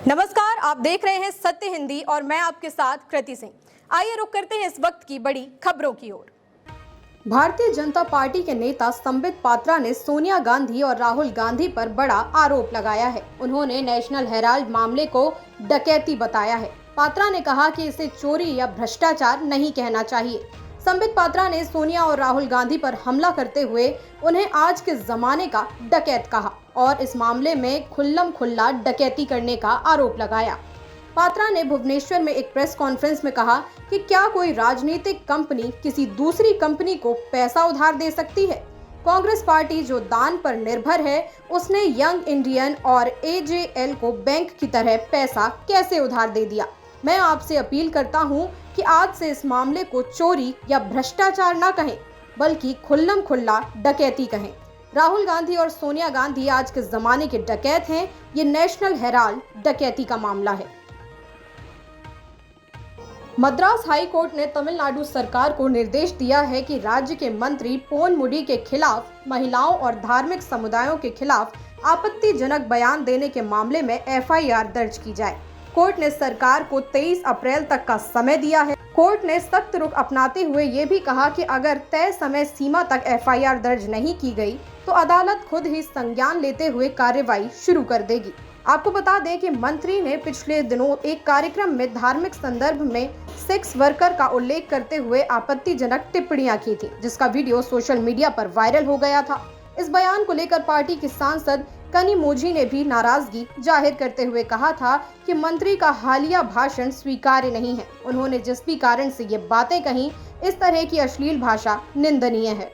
नमस्कार, आप देख रहे हैं सत्य हिंदी और मैं आपके साथ कृति सिंह। आइए रुक करते हैं इस वक्त की बड़ी खबरों की ओर। भारतीय जनता पार्टी के नेता संबित पात्रा ने सोनिया गांधी और राहुल गांधी पर बड़ा आरोप लगाया है। उन्होंने नेशनल हेराल्ड मामले को डकैती बताया है। पात्रा ने कहा कि इसे चोरी या भ्रष्टाचार नहीं कहना चाहिए। संबित पात्रा ने सोनिया और राहुल गांधी पर हमला करते हुए उन्हें आज के जमाने का डकैत कहा और इस मामले में खुल्लम खुल्ला डकैती करने का आरोप लगाया। पात्रा ने भुवनेश्वर में एक प्रेस कॉन्फ्रेंस में कहा कि क्या कोई राजनीतिक कंपनी किसी दूसरी कंपनी को पैसा उधार दे सकती है? कांग्रेस पार्टी जो दान पर निर्भर है, उसने यंग इंडियन और एजेएल को बैंक की तरह पैसा कैसे उधार दे दिया? मैं आपसे अपील करता हूं कि आज से इस मामले को चोरी या भ्रष्टाचार न कहें, बल्कि खुल्लम खुल्ला डकैती कहें। राहुल गांधी और सोनिया गांधी आज के जमाने के डकैत हैं। ये नेशनल हेराल्ड डकैती का मामला है। मद्रास हाई कोर्ट ने तमिलनाडु सरकार को निर्देश दिया है कि राज्य के मंत्री पोनमुडी के खिलाफ महिलाओं और धार्मिक समुदायों के खिलाफ आपत्तिजनक बयान देने के मामले में एफआईआर दर्ज की जाए। कोर्ट ने सरकार को 23 अप्रैल तक का समय दिया है। कोर्ट ने सख्त रुख अपनाते हुए ये भी कहा कि अगर तय समय सीमा तक एफआईआर दर्ज नहीं की गई तो अदालत खुद ही संज्ञान लेते हुए कार्रवाई शुरू कर देगी। आपको बता दें कि मंत्री ने पिछले दिनों एक कार्यक्रम में धार्मिक संदर्भ में सेक्स वर्कर का उल्लेख करते हुए आपत्तिजनक टिप्पणियां की थी, जिसका वीडियो सोशल मीडिया पर वायरल हो गया था। इस बयान को लेकर पार्टी की सांसद कनिमोझी ने भी नाराजगी जाहिर करते हुए कहा था कि मंत्री का हालिया भाषण स्वीकार्य नहीं है। उन्होंने जिस भी कारण से ये बातें कहीं, इस तरह की अश्लील भाषा निंदनीय है।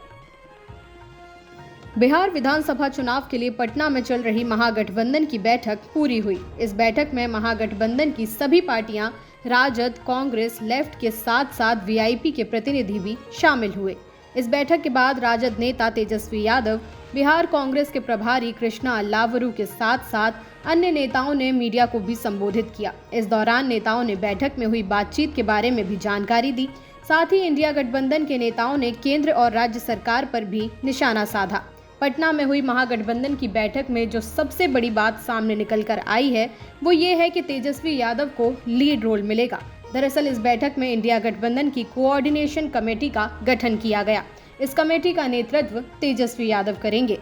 बिहार विधानसभा चुनाव के लिए पटना में चल रही महागठबंधन की बैठक पूरी हुई। इस बैठक में महागठबंधन की सभी पार्टियां, राजद, कांग्रेस, लेफ्ट के साथ साथ वीआईपी के प्रतिनिधि भी शामिल हुए। इस बैठक के बाद राजद नेता तेजस्वी यादव, बिहार कांग्रेस के प्रभारी कृष्णा अल्लावरू के साथ साथ अन्य नेताओं ने मीडिया को भी संबोधित किया। इस दौरान नेताओं ने बैठक में हुई बातचीत के बारे में भी जानकारी दी। साथ ही इंडिया गठबंधन के नेताओं ने केंद्र और राज्य सरकार पर भी निशाना साधा। पटना में हुई महागठबंधन की बैठक में जो सबसे बड़ी बात सामने निकल कर आई है, वो ये है कि तेजस्वी यादव को लीड रोल मिलेगा। दरअसल इस बैठक में इंडिया गठबंधन की कोऑर्डिनेशन कमेटी का गठन किया गया। इस कमेटी का नेतृत्व तेजस्वी यादव करेंगे।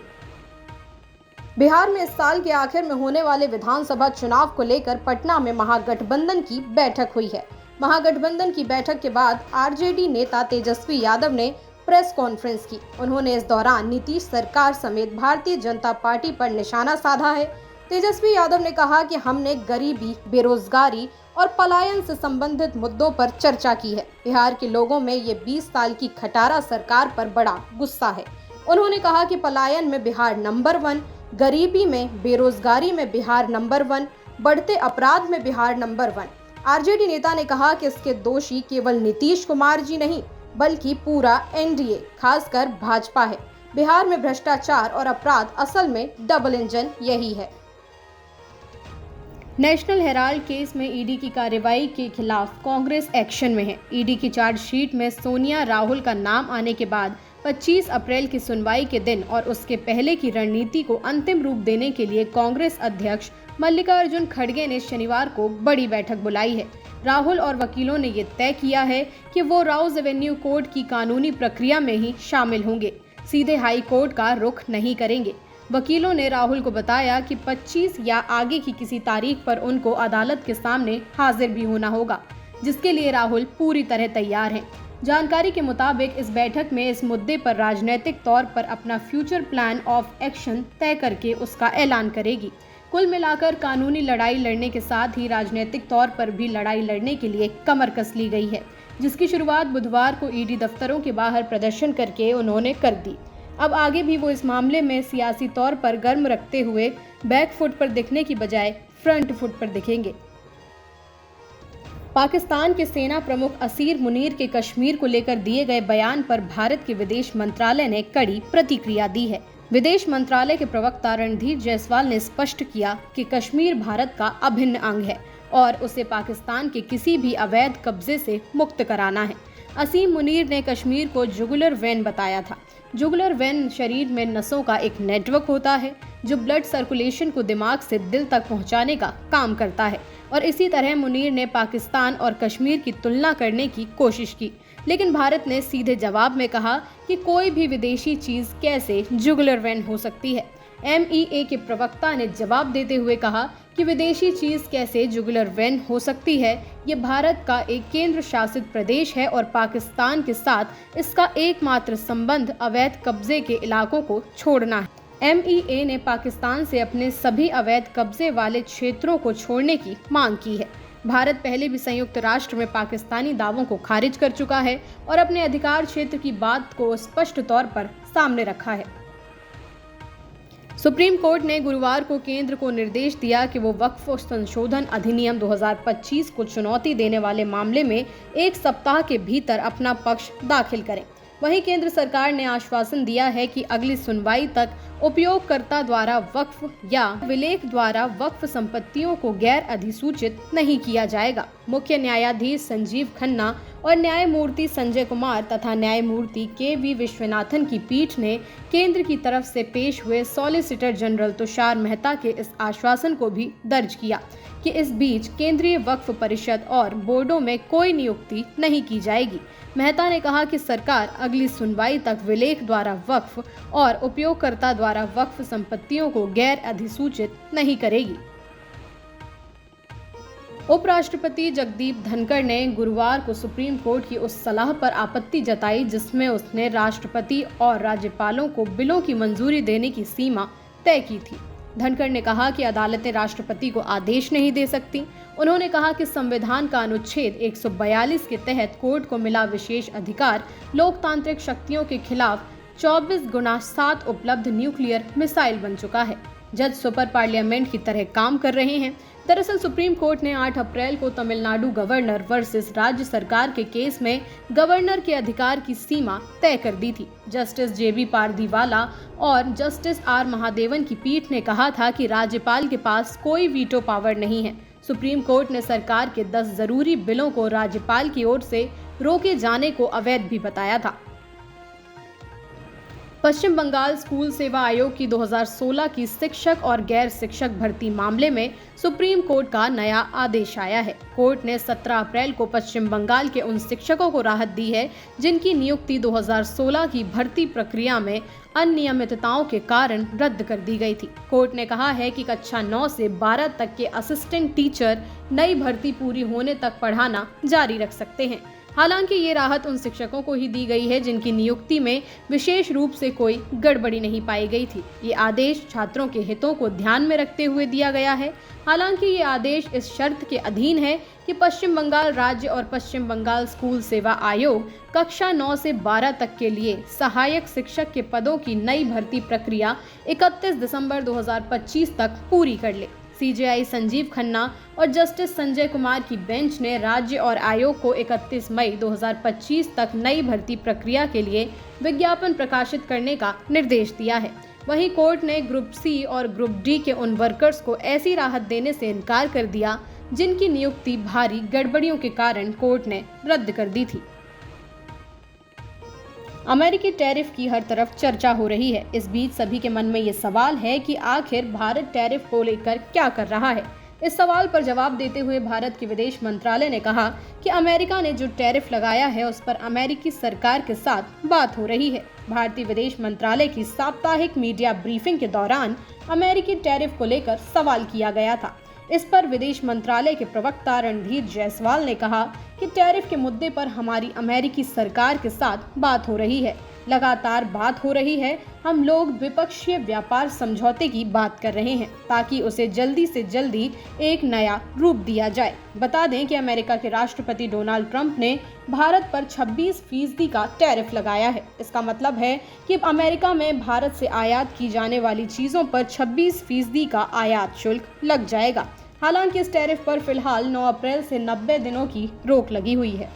बिहार में इस साल के आखिर में होने वाले विधानसभा चुनाव को लेकर पटना में महागठबंधन की बैठक हुई है। महागठबंधन की बैठक के बाद आरजेडी नेता तेजस्वी यादव ने प्रेस कॉन्फ्रेंस की। उन्होंने इस दौरान नीतीश सरकार समेत भारतीय जनता पार्टी पर निशाना साधा है। तेजस्वी यादव ने कहा कि हमने गरीबी, बेरोजगारी और पलायन से संबंधित मुद्दों पर चर्चा की है। बिहार के लोगों में ये 20 साल की खटारा सरकार पर बड़ा गुस्सा है। उन्होंने कहा कि पलायन में बिहार नंबर 1, गरीबी में, बेरोजगारी में बिहार नंबर 1, बढ़ते अपराध में बिहार नंबर 1। आरजेडी नेता ने कहा कि इसके दोषी केवल नीतीश कुमार जी नहीं, बल्कि पूरा एनडीए, खासकर भाजपा है। बिहार में भ्रष्टाचार और अपराध असल में डबल इंजन यही है। नेशनल हेराल्ड केस में ईडी की कार्रवाई के खिलाफ कांग्रेस एक्शन में है। ईडी की चार्जशीट में सोनिया, राहुल का नाम आने के बाद 25 अप्रैल की सुनवाई के दिन और उसके पहले की रणनीति को अंतिम रूप देने के लिए कांग्रेस अध्यक्ष मल्लिकार्जुन खड़गे ने शनिवार को बड़ी बैठक बुलाई है। राहुल और वकीलों ने ये तय किया है कि वो राउज एवेन्यू कोर्ट की कानूनी प्रक्रिया में ही शामिल होंगे, सीधे हाई कोर्ट का रुख नहीं करेंगे। वकीलों ने राहुल को बताया कि 25 या आगे की किसी तारीख पर उनको अदालत के सामने हाजिर भी होना होगा, जिसके लिए राहुल पूरी तरह तैयार हैं। जानकारी के मुताबिक इस बैठक में इस मुद्दे पर राजनीतिक तौर पर अपना फ्यूचर प्लान ऑफ एक्शन तय करके उसका ऐलान करेगी। कुल मिलाकर कानूनी लड़ाई लड़ने के साथ ही राजनीतिक तौर पर भी लड़ाई लड़ने के लिए कमर कस ली गई है, जिसकी शुरुआत बुधवार को ईडी दफ्तरों के बाहर प्रदर्शन करके उन्होंने कर दी। अब आगे भी वो इस मामले में सियासी तौर पर गर्म रखते हुए बैक फुट पर दिखने की बजाय फ्रंट फुट पर दिखेंगे। पाकिस्तान के सेना प्रमुख असीर मुनीर के कश्मीर को लेकर दिए गए बयान पर भारत के विदेश मंत्रालय ने कड़ी प्रतिक्रिया दी है। विदेश मंत्रालय के प्रवक्ता रणधीर जायसवाल ने स्पष्ट किया कि कश्मीर भारत का अभिन्न अंग है और उसे पाकिस्तान के किसी भी अवैध कब्जे से मुक्त कराना है। असीम मुनीर ने कश्मीर को जुगुलर वेन बताया था। जुगुलर वेन शरीर में नसों का एक नेटवर्क होता है जो ब्लड सर्कुलेशन को दिमाग से दिल तक पहुंचाने का काम करता है। और इसी तरह मुनीर ने पाकिस्तान और कश्मीर की तुलना करने की कोशिश की, लेकिन भारत ने सीधे जवाब में कहा कि कोई भी विदेशी चीज कैसे जुगलर वैन हो सकती है। MEA के प्रवक्ता ने जवाब देते हुए कहा कि विदेशी चीज कैसे जुगलर वैन हो सकती है, ये भारत का एक केंद्र शासित प्रदेश है और पाकिस्तान के साथ इसका एकमात्र संबंध अवैध कब्जे के इलाकों को छोड़ना है। MEA ने पाकिस्तान से अपने सभी अवैध कब्जे वाले क्षेत्रों को छोड़ने की मांग की है। भारत पहले भी संयुक्त राष्ट्र में पाकिस्तानी दावों को खारिज कर चुका है और अपने अधिकार क्षेत्र की बात को स्पष्ट तौर पर सामने रखा है। सुप्रीम कोर्ट ने गुरुवार को केंद्र को निर्देश दिया कि वो वक्फ संशोधन अधिनियम 2025 को चुनौती देने वाले मामले में 1 सप्ताह के भीतर अपना पक्ष दाखिल करें। वहीं केंद्र सरकार ने आश्वासन दिया है कि अगली सुनवाई तक उपयोगकर्ता द्वारा वक्फ या विलेख द्वारा वक्फ संपत्तियों को गैर अधिसूचित नहीं किया जाएगा। मुख्य न्यायाधीश संजीव खन्ना और न्यायमूर्ति संजय कुमार तथा न्यायमूर्ति KV विश्वनाथन की पीठ ने केंद्र की तरफ से पेश हुए सॉलिसिटर जनरल तुषार मेहता के इस आश्वासन को भी दर्ज किया कि इस बीच केंद्रीय वक्फ परिषद और बोर्डों में कोई नियुक्ति नहीं की जाएगी। मेहता ने कहा कि सरकार अगली सुनवाई तक विलेख द्वारा वक्फ और उपयोगकर्ता द्वारा वक्फ संपत्तियों को गैर अधिसूचित नहीं करेगी। उपराष्ट्रपति जगदीप धनखड़ ने गुरुवार को सुप्रीम कोर्ट की उस सलाह पर आपत्ति जताई जिसमें उसने राष्ट्रपति और राज्यपालों को बिलों की मंजूरी देने की सीमा तय की थी। धनखड़ ने कहा कि अदालतें राष्ट्रपति को आदेश नहीं दे सकती। उन्होंने कहा कि संविधान का अनुच्छेद 142 के तहत कोर्ट को मिला विशेष अधिकार लोकतांत्रिक शक्तियों के खिलाफ 24x7 उपलब्ध न्यूक्लियर मिसाइल बन चुका है। जज सुपर पार्लियामेंट की तरह काम कर रहे हैं। दरअसल सुप्रीम कोर्ट ने 8 अप्रैल को तमिलनाडु गवर्नर वर्सेस राज्य सरकार के केस में गवर्नर के अधिकार की सीमा तय कर दी थी। जस्टिस JB पारदीवाला और जस्टिस R महादेवन की पीठ ने कहा था कि राज्यपाल के पास कोई वीटो पावर नहीं है। सुप्रीम कोर्ट ने सरकार के 10 जरूरी बिलों को राज्यपाल की ओर से रोके जाने को अवैध भी बताया था। पश्चिम बंगाल स्कूल सेवा आयोग की 2016 की शिक्षक और गैर शिक्षक भर्ती मामले में सुप्रीम कोर्ट का नया आदेश आया है। कोर्ट ने 17 अप्रैल को पश्चिम बंगाल के उन शिक्षकों को राहत दी है जिनकी नियुक्ति 2016 की भर्ती प्रक्रिया में अनियमितताओं के कारण रद्द कर दी गई थी। कोर्ट ने कहा है कि कक्षा 9 से 12 तक के असिस्टेंट टीचर नई भर्ती पूरी होने तक पढ़ाना जारी रख सकते हैं। हालांकि ये राहत उन शिक्षकों को ही दी गई है जिनकी नियुक्ति में विशेष रूप से कोई गड़बड़ी नहीं पाई गई थी। ये आदेश छात्रों के हितों को ध्यान में रखते हुए दिया गया है। हालांकि ये आदेश इस शर्त के अधीन है कि पश्चिम बंगाल राज्य और पश्चिम बंगाल स्कूल सेवा आयोग कक्षा 9 से 12 तक के लिए सहायक शिक्षक के पदों की नई भर्ती प्रक्रिया 31 दिसंबर 2025 तक पूरी कर ले। CJI संजीव खन्ना और जस्टिस संजय कुमार की बेंच ने राज्य और आयोग को 31 मई 2025 तक नई भर्ती प्रक्रिया के लिए विज्ञापन प्रकाशित करने का निर्देश दिया है। वहीं कोर्ट ने ग्रुप C और ग्रुप D के उन वर्कर्स को ऐसी राहत देने से इनकार कर दिया जिनकी नियुक्ति भारी गड़बड़ियों के कारण कोर्ट ने रद्द कर दी थी। अमेरिकी टैरिफ की हर तरफ चर्चा हो रही है। इस बीच सभी के मन में ये सवाल है कि आखिर भारत टैरिफ को लेकर क्या कर रहा है। इस सवाल पर जवाब देते हुए भारत के विदेश मंत्रालय ने कहा कि अमेरिका ने जो टैरिफ लगाया है उस पर अमेरिकी सरकार के साथ बात हो रही है। भारतीय विदेश मंत्रालय की साप्ताहिक मीडिया ब्रीफिंग के दौरान अमेरिकी टैरिफ को लेकर सवाल किया गया था। इस पर विदेश मंत्रालय के प्रवक्ता रणधीर जायसवाल ने कहा कि टैरिफ के मुद्दे पर हमारी अमेरिकी सरकार के साथ बात हो रही है, लगातार बात हो रही है। हम लोग द्विपक्षीय व्यापार समझौते की बात कर रहे हैं ताकि उसे जल्दी से जल्दी एक नया रूप दिया जाए। बता दें कि अमेरिका के राष्ट्रपति डोनाल्ड ट्रंप ने भारत पर 26% का टैरिफ लगाया है। इसका मतलब है कि अमेरिका में भारत से आयात की जाने वाली चीज़ों पर 26% का आयात शुल्क लग जाएगा। हालांकि इस टैरिफ पर फिलहाल 9 अप्रैल से 90 दिनों की रोक लगी हुई है।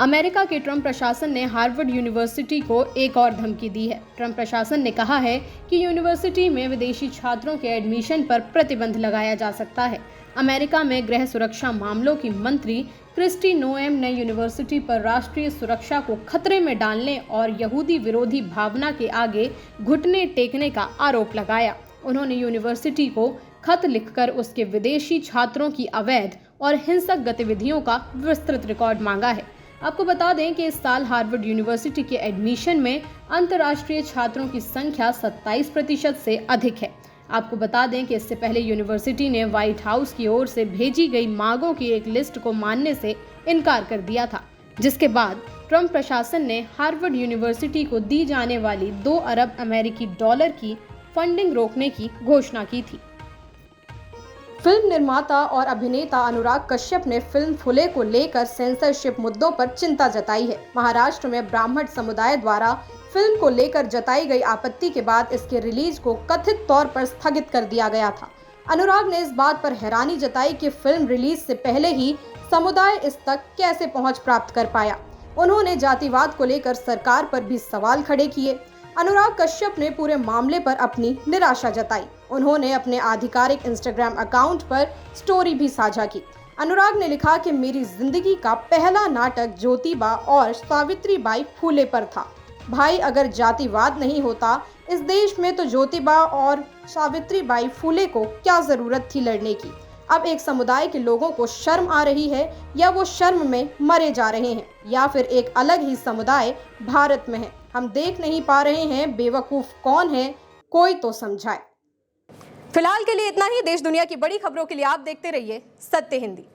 अमेरिका के ट्रंप प्रशासन ने हार्वर्ड यूनिवर्सिटी को एक और धमकी दी है। ट्रंप प्रशासन ने कहा है कि यूनिवर्सिटी में विदेशी छात्रों के एडमिशन पर प्रतिबंध लगाया जा सकता है। अमेरिका में गृह सुरक्षा मामलों की मंत्री क्रिस्टी नोएम ने यूनिवर्सिटी पर राष्ट्रीय सुरक्षा को खतरे में डालने और यहूदी विरोधी भावना के आगे घुटने टेकने का आरोप लगाया। उन्होंने यूनिवर्सिटी को खत लिखकर उसके विदेशी छात्रों की अवैध और हिंसक गतिविधियों का विस्तृत रिकॉर्ड मांगा है। आपको बता दें कि इस साल हार्वर्ड यूनिवर्सिटी के एडमिशन में अंतर्राष्ट्रीय छात्रों की संख्या 27% से अधिक है। आपको बता दें कि इससे पहले यूनिवर्सिटी ने व्हाइट हाउस की ओर से भेजी गई मांगों की एक लिस्ट को मानने से इनकार कर दिया था, जिसके बाद ट्रंप प्रशासन ने हार्वर्ड यूनिवर्सिटी को दी जाने वाली 2 अरब अमेरिकी डॉलर की फंडिंग रोकने की घोषणा की थी। फिल्म निर्माता और अभिनेता अनुराग कश्यप ने फिल्म फुले को लेकर सेंसरशिप मुद्दों पर चिंता जताई है। महाराष्ट्र में ब्राह्मण समुदाय द्वारा फिल्म को लेकर जताई गई आपत्ति के बाद इसके रिलीज को कथित तौर पर स्थगित कर दिया गया था। अनुराग ने इस बात पर हैरानी जताई कि फिल्म रिलीज से पहले ही समुदाय इस तक कैसे पहुंच प्राप्त कर पाया। उन्होंने जातिवाद को लेकर सरकार पर भी सवाल खड़े किए। अनुराग कश्यप ने पूरे मामले पर अपनी निराशा जताई। उन्होंने अपने आधिकारिक इंस्टाग्राम अकाउंट पर स्टोरी भी साझा की। अनुराग ने लिखा कि मेरी जिंदगी का पहला नाटक ज्योतिबा और सावित्रीबाई फूले पर था। भाई, अगर जातिवाद नहीं होता इस देश में तो ज्योतिबा और सावित्रीबाई फूले को क्या जरूरत थी लड़ने की। अब एक समुदाय के लोगों को शर्म आ रही है या वो शर्म में मरे जा रहे हैं या फिर एक अलग ही समुदाय भारत में है। हम देख नहीं पा रहे हैं बेवकूफ कौन है, कोई तो समझाए। फिलहाल के लिए इतना ही। देश दुनिया की बड़ी खबरों के लिए आप देखते रहिए सत्य हिंदी।